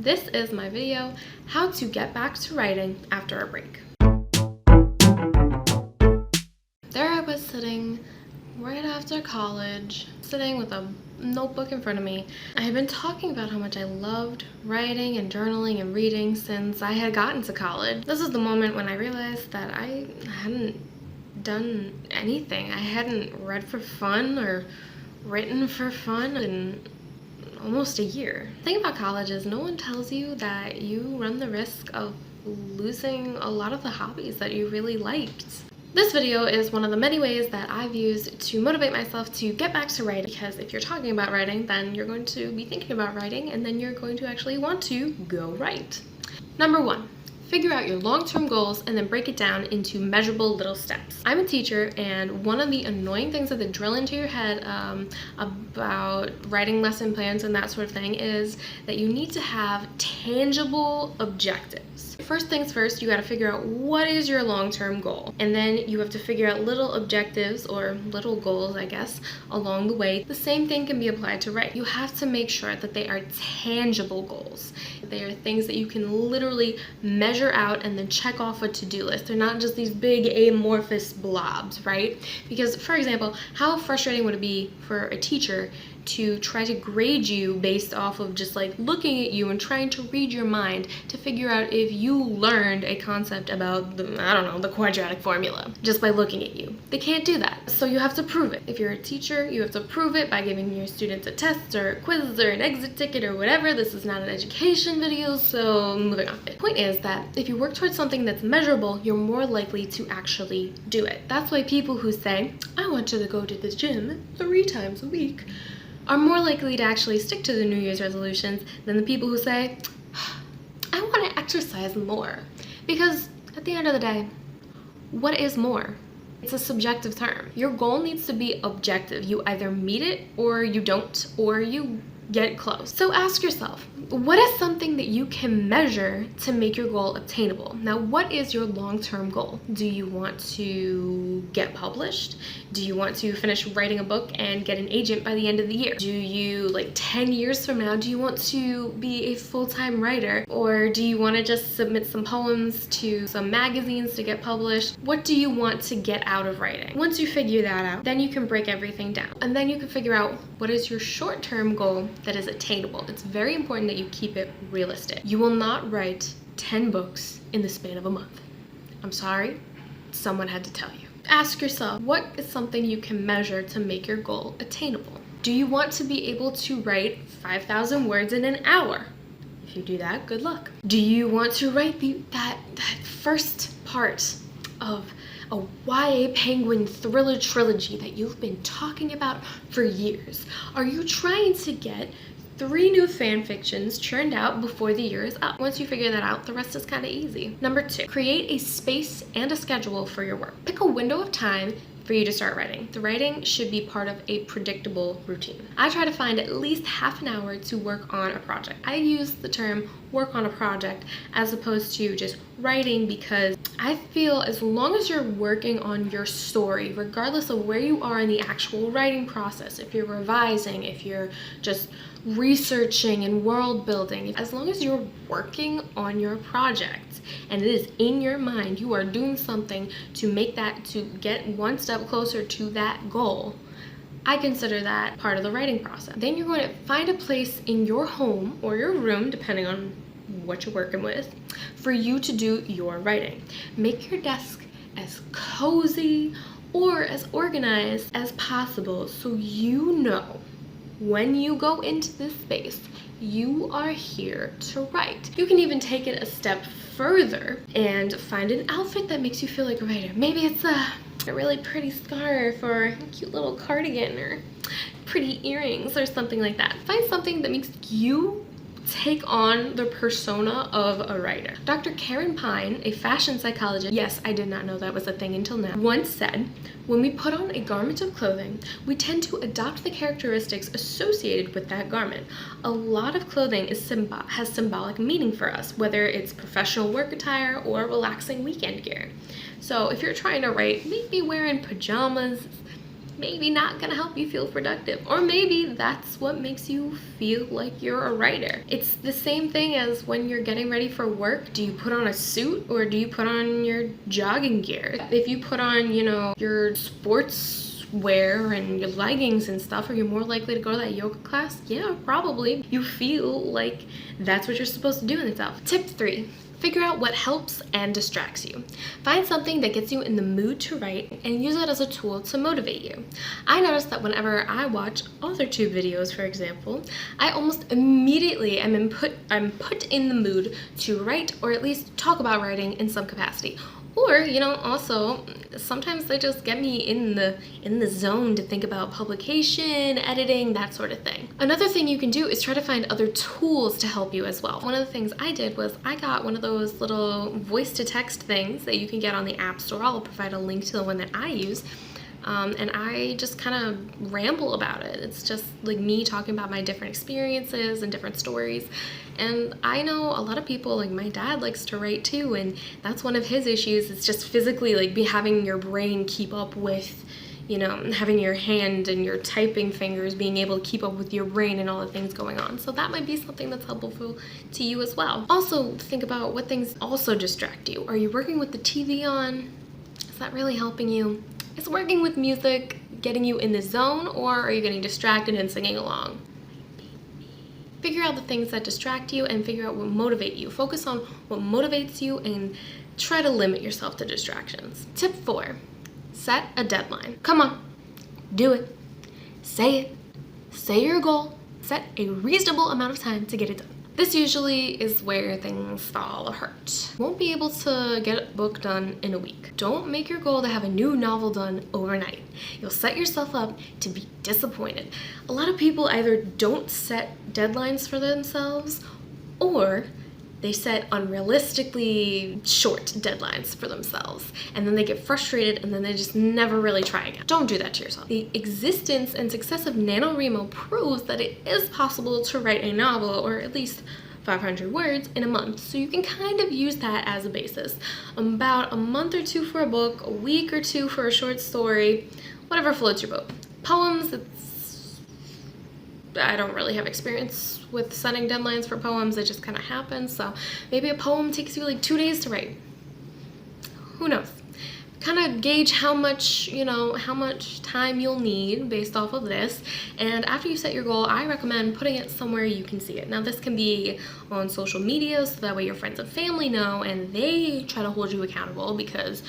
This is my video, how to get back to writing after a break. There I was sitting right after college, sitting with a notebook in front of me. I had been talking about how much I loved writing and journaling and reading since I had gotten to college. This is the moment when I realized that I hadn't done anything. I hadn't read for fun or written for fun in almost a year. The thing about college is no one tells you that you run the risk of losing a lot of the hobbies that you really liked. This video is one of the many ways that I've used to motivate myself to get back to writing, because if you're talking about writing, then you're going to be thinking about writing, and then you're going to actually want to go write. Number 1. Figure out your long-term goals and then break it down into measurable little steps. I'm a teacher, and one of the annoying things that they drill into your head about writing lesson plans and that sort of thing is that you need to have tangible objectives. First things first, you got to figure out what is your long-term goal, and then you have to figure out little objectives or little goals, I guess, along the way. The same thing can be applied to writing. You have to make sure that they are tangible goals. They are things that you can literally measure out and then check off a to-do list. They're not just these big amorphous blobs, right? Because, for example, how frustrating would it be for a teacher to try to grade you based off of just like looking at you and trying to read your mind to figure out if you learned a concept about the quadratic formula just by looking at you. They can't do that. So you have to prove it. If you're a teacher, you have to prove it by giving your students a test or a quiz or an exit ticket or whatever. This is not an education video, so moving on. The point is that if you work towards something that's measurable, you're more likely to actually do it. That's why people who say, I want you to go to the gym 3 times a week, are more likely to actually stick to the New Year's resolutions than the people who say, I want to exercise more. Because at the end of the day, what is more? It's a subjective term. Your goal needs to be objective. You either meet it or you don't, or you get close. So ask yourself, what is something that you can measure to make your goal attainable? Now, what is your long-term goal? Do you want to get published? Do you want to finish writing a book and get an agent by the end of the year? Do you, 10 years from now, do you want to be a full-time writer? Or do you want to just submit some poems to some magazines to get published? What do you want to get out of writing? Once you figure that out, then you can break everything down. And then you can figure out what is your short-term goal that is attainable. It's very important that you keep it realistic. You will not write 10 books in the span of a month. I'm sorry, someone had to tell you. Ask yourself, what is something you can measure to make your goal attainable? Do you want to be able to write 5,000 words in an hour? If you do that, good luck. Do you want to write that first part of a YA Penguin thriller trilogy that you've been talking about for years? Are you trying to get 3 new fan fictions churned out before the year is up? Once you figure that out, the rest is kind of easy. Number 2, create a space and a schedule for your work. Pick a window of time for you to start writing. The writing should be part of a predictable routine. I try to find at least half an hour to work on a project. I use the term work on a project as opposed to just writing, because I feel as long as you're working on your story, regardless of where you are in the actual writing process, if you're revising, if you're just researching and world building, as long as you're working on your project and it is in your mind, you are doing something to make that, to get one step closer to that goal, I consider that part of the writing process. Then you're going to find a place in your home or your room, depending on what you're working with, for you to do your writing. Make your desk as cozy or as organized as possible so you know when you go into this space, you are here to write. You can even take it a step further and find an outfit that makes you feel like a writer. Maybe it's a really pretty scarf or a cute little cardigan or pretty earrings or something like that. Find something that makes you take on the persona of a writer. Dr. Karen Pine, a fashion psychologist, yes, I did not know that was a thing until now, once said, when we put on a garment of clothing, we tend to adopt the characteristics associated with that garment. A lot of clothing has symbolic meaning for us, whether it's professional work attire or relaxing weekend gear. So if you're trying to write, maybe wearing pajamas maybe not gonna help you feel productive. Or maybe that's what makes you feel like you're a writer. It's the same thing as when you're getting ready for work. Do you put on a suit or do you put on your jogging gear? If you put on, you know, your sports wear and your leggings and stuff, are you more likely to go to that yoga class? Yeah, probably. You feel like that's what you're supposed to do in itself. Tip 3. Figure out what helps and distracts you. Find something that gets you in the mood to write and use it as a tool to motivate you. I noticed that whenever I watch AuthorTube videos, for example, I almost immediately I'm put in the mood to write or at least talk about writing in some capacity. Or, you know, also, sometimes they just get me in the zone to think about publication, editing, that sort of thing. Another thing you can do is try to find other tools to help you as well. One of the things I did was I got one of those little voice-to-text things that you can get on the App Store. I'll provide a link to the one that I use. And I just kind of ramble about it. It's just like me talking about my different experiences and different stories. And I know a lot of people, like my dad likes to write too, and that's one of his issues. It's just physically like having your brain keep up with, you know, having your hand and your typing fingers being able to keep up with your brain and all the things going on. So that might be something that's helpful to you as well. Also, think about what things also distract you. Are you working with the TV on? Is that really helping you? Is working with music getting you in the zone, or are you getting distracted and singing along? Figure out the things that distract you and figure out what motivate you. Focus on what motivates you and try to limit yourself to distractions. Tip 4, set a deadline. Come on, do it. Say it. Say your goal. Set a reasonable amount of time to get it done. This usually is where things fall apart. Won't be able to get a book done in a week. Don't make your goal to have a new novel done overnight. You'll set yourself up to be disappointed. A lot of people either don't set deadlines for themselves or they set unrealistically short deadlines for themselves, and then they get frustrated and then they just never really try again. Don't do that to yourself. The existence and success of NaNoWriMo proves that it is possible to write a novel, or at least 500 words, in a month. So you can kind of use that as a basis. About a month or two for a book, a week or two for a short story, whatever floats your boat. Poems, I don't really have experience with setting deadlines for poems. It just kind of happens. So maybe a poem takes you like 2 days to write. Who knows? Kind of gauge how much time you'll need based off of this. And after you set your goal, I recommend putting it somewhere you can see it. Now this can be on social media, so that way your friends and family know and they try to hold you accountable, because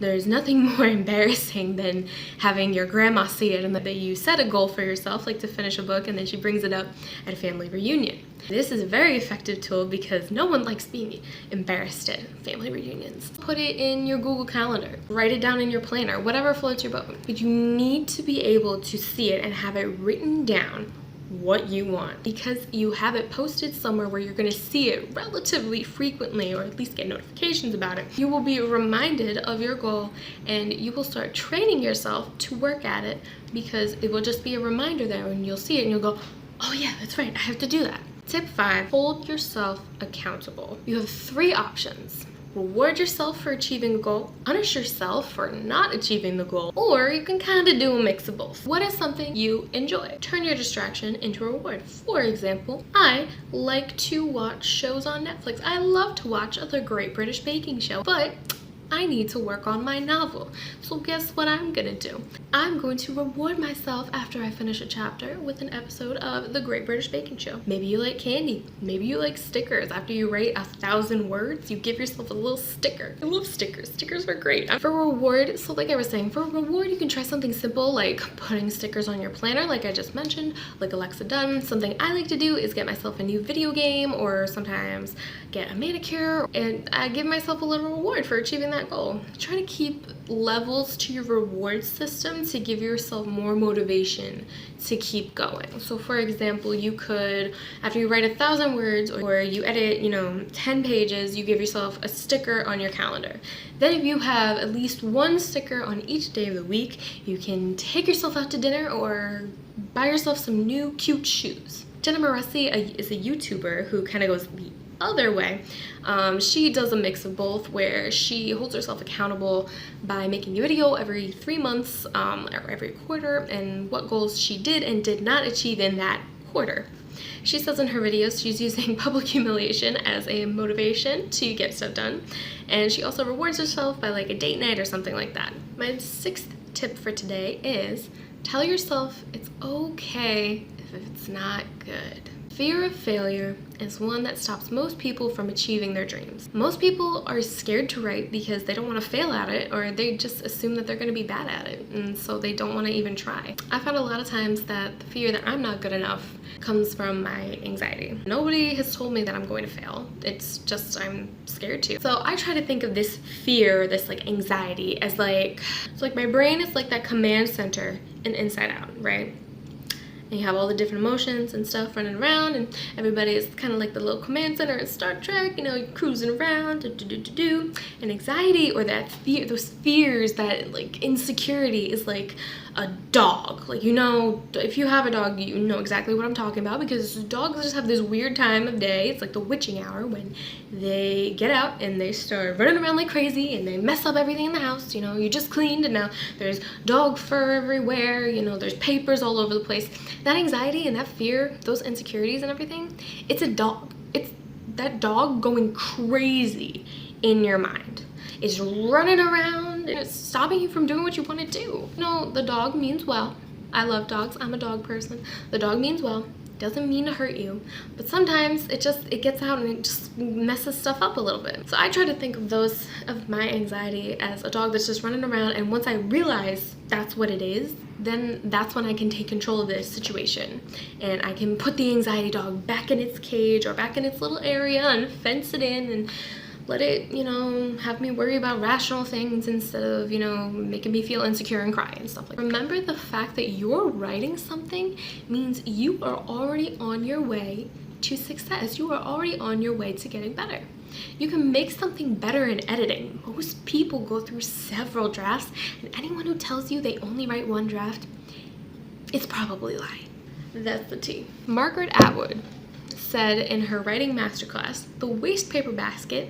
there's nothing more embarrassing than having your grandma see it and that you set a goal for yourself, like to finish a book, and then she brings it up at a family reunion. This is a very effective tool because no one likes being embarrassed at family reunions. Put it in your Google Calendar, write it down in your planner, whatever floats your boat. But you need to be able to see it and have it written down what you want, because you have it posted somewhere where you're going to see it relatively frequently, or at least get notifications about it. You will be reminded of your goal and you will start training yourself to work at it, because it will just be a reminder there and you'll see it and you'll go, oh yeah, that's right, I have to do that. Tip 5, hold yourself accountable. You have 3 options. Reward yourself for achieving a goal, punish yourself for not achieving the goal, or you can kind of do a mix of both. What is something you enjoy? Turn your distraction into a reward. For example, I like to watch shows on Netflix. I love to watch The Great British Baking Show, but I need to work on my novel. So guess what I'm gonna do? I'm going to reward myself after I finish a chapter with an episode of The Great British Baking Show. Maybe you like candy. Maybe you like stickers. After you write 1,000 words, you give yourself a little sticker. I love stickers. Stickers are great. For reward, so like I was saying, for reward, you can try something simple like putting stickers on your planner, like I just mentioned, like Alexa done. Something I like to do is get myself a new video game, or sometimes get a manicure, and I give myself a little reward for achieving that goal. Try to keep levels to your reward system to give yourself more motivation to keep going. So for example, you could, after you write 1,000 words or you edit, 10 pages, you give yourself a sticker on your calendar. Then if you have at least 1 sticker on each day of the week, you can take yourself out to dinner or buy yourself some new cute shoes. Jenna Moreci is a YouTuber who kind of goes the other way. She does a mix of both, where she holds herself accountable by making a video every 3 months or every quarter, and what goals she did and did not achieve in that quarter. She says in her videos she's using public humiliation as a motivation to get stuff done, and she also rewards herself by like a date night or something like that. My 6th tip for today is tell yourself it's okay if it's not good. Fear of failure is one that stops most people from achieving their dreams. Most people are scared to write because they don't want to fail at it, or they just assume that they're going to be bad at it, and so they don't want to even try. I found a lot of times that the fear that I'm not good enough comes from my anxiety. Nobody has told me that I'm going to fail. It's just I'm scared to. So I try to think of this fear, this like anxiety, as like, it's like my brain is like that command center in Inside Out, right? And you have all the different emotions and stuff running around, and everybody is kind of like the little command center in Star Trek, you know, you're cruising around, and anxiety, or that fear, those fears, that like insecurity is like a dog. Like, you know, if you have a dog, you know exactly what I'm talking about, because dogs just have this weird time of day. It's like the witching hour when they get out and they start running around like crazy and they mess up everything in the house. You know, you just cleaned and now there's dog fur everywhere, you know, there's papers all over the place. That anxiety and that fear, those insecurities and everything, it's a dog. It's that dog going crazy in your mind. It's running around and it's stopping you from doing what you want to do. You know, the dog means well. I love dogs. I'm a dog person. The dog means well. Doesn't mean to hurt you, but sometimes it gets out and it just messes stuff up a little bit. So I try to think of my anxiety as a dog that's just running around, and once I realize that's what it is, then that's when I can take control of this situation, and I can put the anxiety dog back in its cage or back in its little area and fence it in and let it, you know, have me worry about rational things instead of, you know, making me feel insecure and cry and stuff like that. Remember, the fact that you're writing something means you are already on your way to success. You are already on your way to getting better. You can make something better in editing. Most people go through several drafts, and anyone who tells you they only write one draft, it's probably lying. That's the tea. Margaret Atwood said in her writing masterclass, the waste paper basket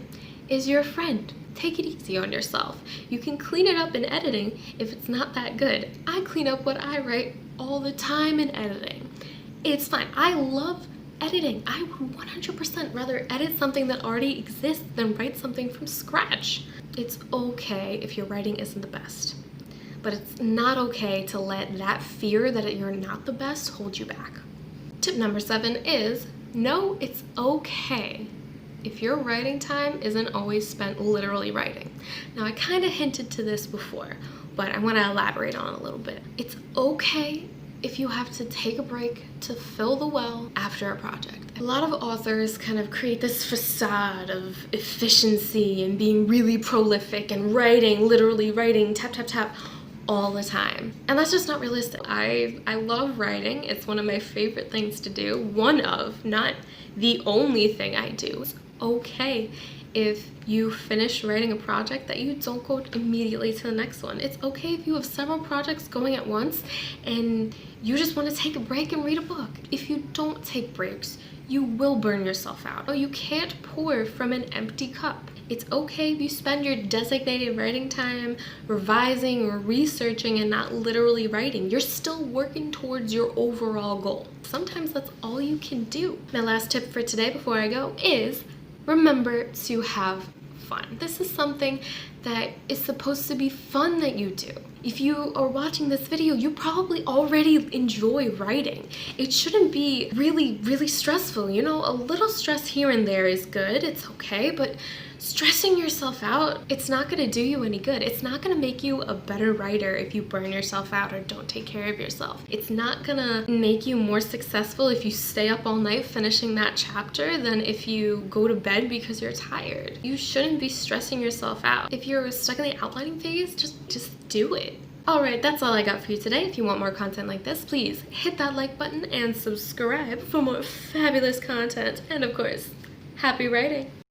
is your friend. Take it easy on yourself. You can clean it up in editing if it's not that good. I clean up what I write all the time in editing. It's fine. I love editing. I would 100% rather edit something that already exists than write something from scratch. It's okay if your writing isn't the best, but it's not okay to let that fear that you're not the best hold you back. Tip number 7 is know it's okay if your writing time isn't always spent literally writing. Now, I kind of hinted to this before, but I want to elaborate on it a little bit. It's okay if you have to take a break to fill the well after a project. A lot of authors kind of create this facade of efficiency and being really prolific and writing, literally writing, tap, tap, tap, all the time. And that's just not realistic. I love writing. It's one of my favorite things to do. One of, not the only thing I do. It's okay if you finish writing a project that you don't go immediately to the next one. It's okay if you have several projects going at once and you just want to take a break and read a book. If you don't take breaks, you will burn yourself out. You can't pour from an empty cup. It's okay if you spend your designated writing time revising or researching and not literally writing. You're still working towards your overall goal. Sometimes that's all you can do. My last tip for today before I go is remember to have fun. This is something that is supposed to be fun that you do. If you are watching this video, you probably already enjoy writing. It shouldn't be really, really stressful. You know, a little stress here and there is good. It's okay, but stressing yourself out, it's not going to do you any good. It's not going to make you a better writer if you burn yourself out or don't take care of yourself. It's not going to make you more successful if you stay up all night finishing that chapter than if you go to bed because you're tired. You shouldn't be stressing yourself out. If you're stuck in the outlining phase, just do it. Alright, that's all I got for you today. If you want more content like this, please hit that like button and subscribe for more fabulous content. And of course, happy writing!